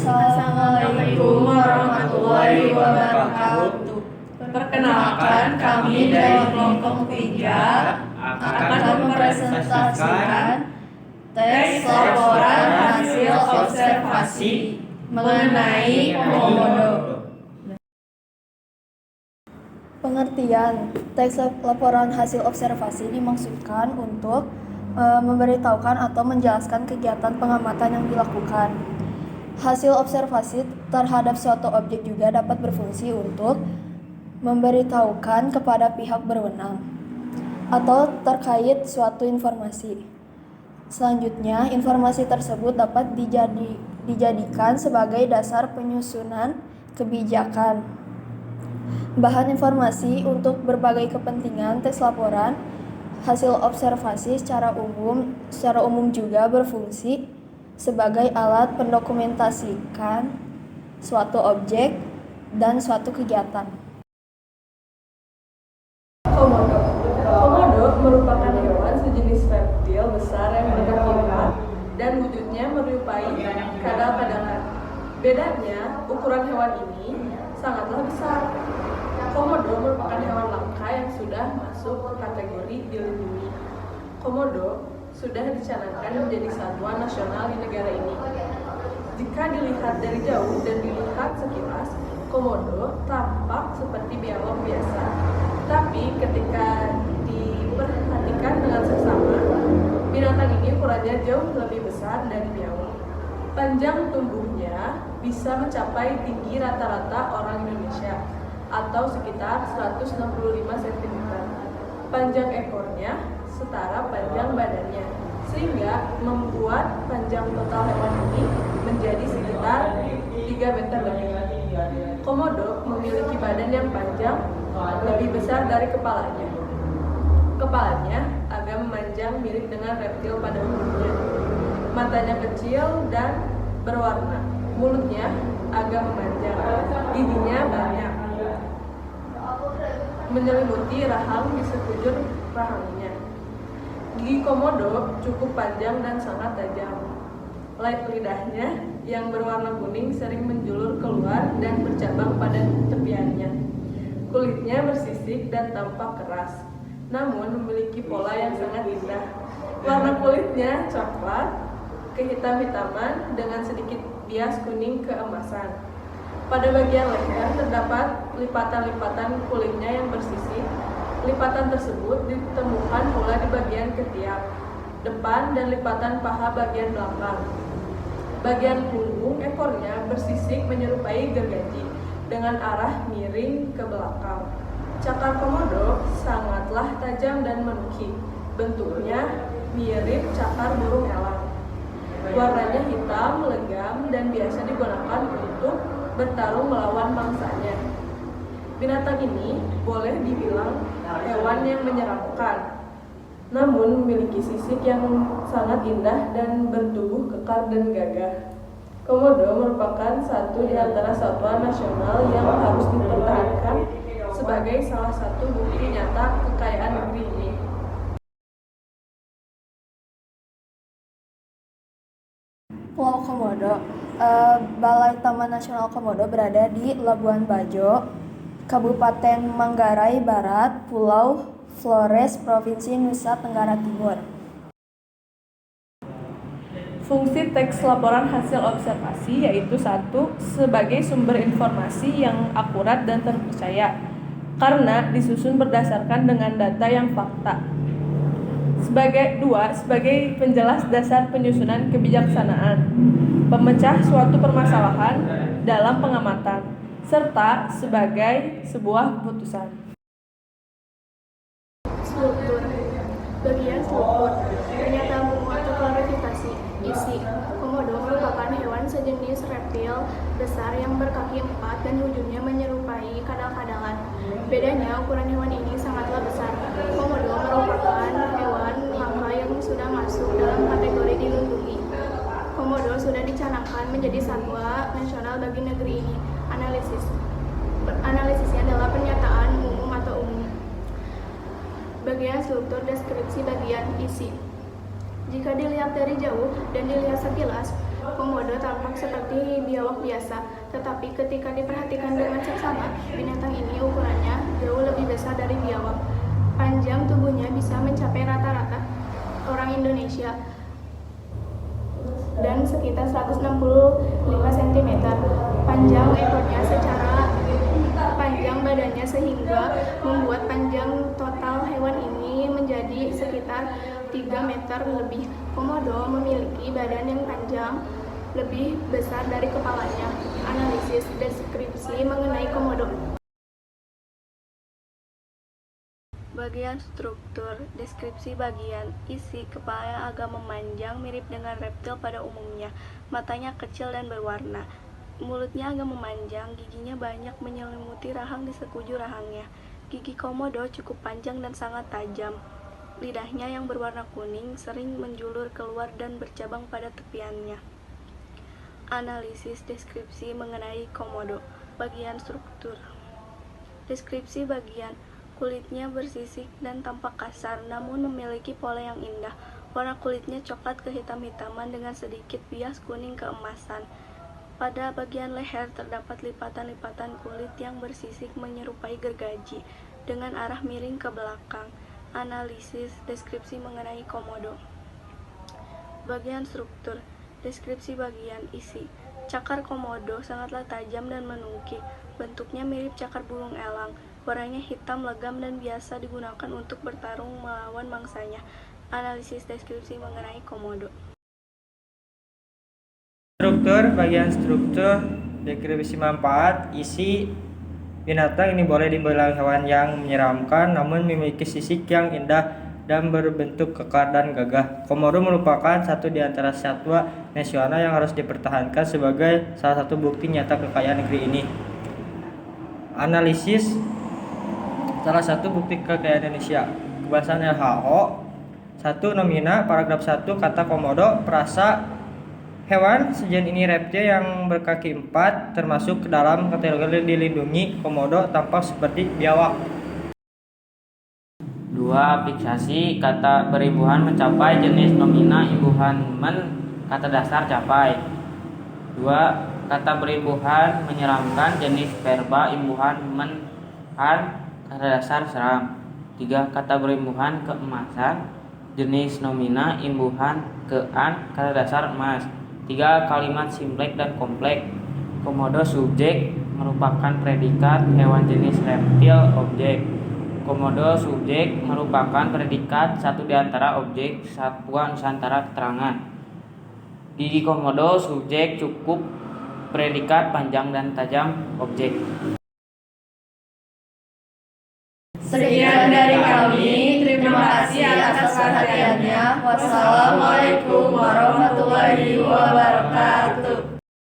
Assalamualaikum warahmatullahi wabarakatuh. Perkenalkan, kami dari kelompok 3 akan mempresentasikan teks laporan hasil observasi mengenai komodo. Pengertian, teks laporan hasil observasi dimaksudkan untuk memberitahukan atau menjelaskan kegiatan pengamatan yang dilakukan. Hasil observasi terhadap suatu objek juga dapat berfungsi untuk memberitahukan kepada pihak berwenang atau terkait suatu informasi. Selanjutnya, informasi tersebut dapat dijadikan sebagai dasar penyusunan kebijakan. Bahan informasi untuk berbagai kepentingan. Teks laporan hasil observasi secara umum juga berfungsi sebagai alat pendokumentasikan suatu objek dan suatu kegiatan. Komodo merupakan hewan sejenis reptil besar yang berkaki 4 dan wujudnya menyerupai kadal-kadalan. Bedanya, ukuran hewan ini sangatlah besar. Komodo merupakan hewan langka yang sudah masuk kategori dilindungi. Komodo sudah dicanangkan menjadi satwa nasional di negara ini. Jika dilihat dari jauh dan dilihat sekilas, komodo tampak seperti biawak biasa. Tapi ketika diperhatikan dengan seksama, binatang ini ukurannya jauh lebih besar dari biawak. Panjang tubuhnya bisa mencapai tinggi rata-rata orang Indonesia atau sekitar 165 cm. Panjang ekornya setara panjang badannya, sehingga membuat panjang total hewan ini menjadi sekitar 3 meter lebih. Komodo memiliki badan yang panjang, lebih besar dari kepalanya. Kepalanya agak memanjang mirip dengan reptil pada umumnya. Matanya kecil dan berwarna. Mulutnya agak memanjang. Giginya banyak, menyelimuti rahang di sekujur rahangnya. Gigi komodo cukup panjang dan sangat tajam. Lidahnya yang berwarna kuning sering menjulur keluar dan bercabang pada tepiannya. Kulitnya bersisik dan tampak keras, namun memiliki pola yang sangat indah. Warna kulitnya coklat kehitam-hitaman dengan sedikit bias kuning keemasan. Pada bagian leher terdapat lipatan-lipatan kulitnya yang bersisik. Lipatan tersebut ditemukan pula di bagian ketiak depan dan lipatan paha bagian belakang. Bagian punggung ekornya bersisik menyerupai gergaji dengan arah miring ke belakang. Cakar komodo sangatlah tajam dan menukik. Bentuknya mirip cakar burung elang. Warnanya hitam, legam, dan biasa digunakan untuk bertarung melawan mangsanya. Binatang ini boleh dibilang hewan yang menyeramkan, namun memiliki sisik yang sangat indah dan bertubuh kekar dan gagah. Komodo merupakan satu di antara satwa nasional yang harus dipertahankan sebagai salah satu bukti nyata kekayaan negeri ini. Pulau Komodo. Balai Taman Nasional Komodo berada di Labuan Bajo, Kabupaten Manggarai Barat, Pulau Flores, Provinsi Nusa Tenggara Timur. Fungsi teks laporan hasil observasi yaitu 1. Sebagai sumber informasi yang akurat dan terpercaya karena disusun berdasarkan dengan data yang fakta. Sebagai penjelas dasar penyusunan kebijaksanaan, pemecah suatu permasalahan dalam pengamatan, serta sebagai sebuah keputusan. Struktur. Bagian struktur. Pernyataan umum atau klarifikasi. Isi. Komodo merupakan hewan sejenis reptil besar yang berkaki 4 dan wujudnya menyerupai kadal-kadalan. Bedanya, ukuran hewan ini sangatlah besar. Komodo merupakan hewan langka yang sudah masuk dalam kategori dilindungi. Komodo sudah dicanangkan menjadi satwa nasional bagi negeri ini. Analisisnya adalah pernyataan umum atau umum. Bagian struktur deskripsi bagian isi. Jika dilihat dari jauh dan dilihat sekilas, Komodo tampak seperti biawak biasa, tetapi ketika diperhatikan dengan seksama, binatang ini ukurannya jauh lebih besar dari biawak. Panjang tubuhnya bisa mencapai rata-rata orang Indonesia dan sekitar 165 cm. Panjang ekornya secara panjang badannya sehingga membuat panjang total hewan ini menjadi sekitar 3 meter lebih. Komodo memiliki badan yang panjang lebih besar dari kepalanya. Analisis deskripsi mengenai komodo. Bagian struktur, deskripsi bagian, isi, kepala agak memanjang mirip dengan reptil pada umumnya, matanya kecil dan berwarna, mulutnya agak memanjang, giginya banyak menyelimuti rahang di sekujur rahangnya. Gigi komodo cukup panjang dan sangat tajam. Lidahnya yang berwarna kuning sering menjulur keluar dan bercabang pada tepiannya. Analisis deskripsi mengenai komodo. Bagian struktur. Deskripsi bagian, kulitnya bersisik dan tampak kasar, namun memiliki pola yang indah. Warna kulitnya coklat kehitam-hitaman dengan sedikit bias kuning keemasan. Pada bagian leher terdapat lipatan-lipatan kulit yang bersisik menyerupai gergaji, dengan arah miring ke belakang. Analisis deskripsi mengenai komodo. Bagian struktur. Deskripsi bagian, isi. Cakar komodo sangatlah tajam dan menungkik. Bentuknya mirip cakar burung elang. Warnanya hitam legam dan biasa digunakan untuk bertarung melawan mangsanya. Analisis deskripsi mengenai komodo. Struktur, bagian struktur, deskripsi manfaat, isi. Binatang ini boleh dibilang hewan yang menyeramkan, namun memiliki sisik yang indah dan berbentuk kekar dan gagah. Komodo merupakan satu di antara satwa nasional yang harus dipertahankan sebagai salah satu bukti nyata kekayaan negeri ini. Analisis salah satu bukti kekayaan Indonesia. Kebahasan LHO 1. Nomina, paragraf 1, kata komodo, perasa hewan sejenis ini reptil yang berkaki 4, termasuk ke dalam kategori dilindungi. Komodo tampak seperti biawak. 2. Fiksasi, kata beribuhan mencapai, jenis nomina imbuhan men, kata dasar capai. 2. Kata beribuhan menyeramkan, jenis verba imbuhan men an, kata dasar seram. 3. Kata berimbuhan keemasan, jenis nomina imbuhan ke an, kata dasar emas. 3. Kalimat simpleks dan kompleks. Komodo subjek merupakan predikat, hewan jenis reptil objek. Komodo subjek merupakan predikat, satu di antara objek satwa nusantara keterangan. Gigi komodo subjek cukup predikat, panjang dan tajam objek. Sekian dari kami, terima kasih atas perhatiannya. Wassalamualaikum warahmatullahi wabarakatuh.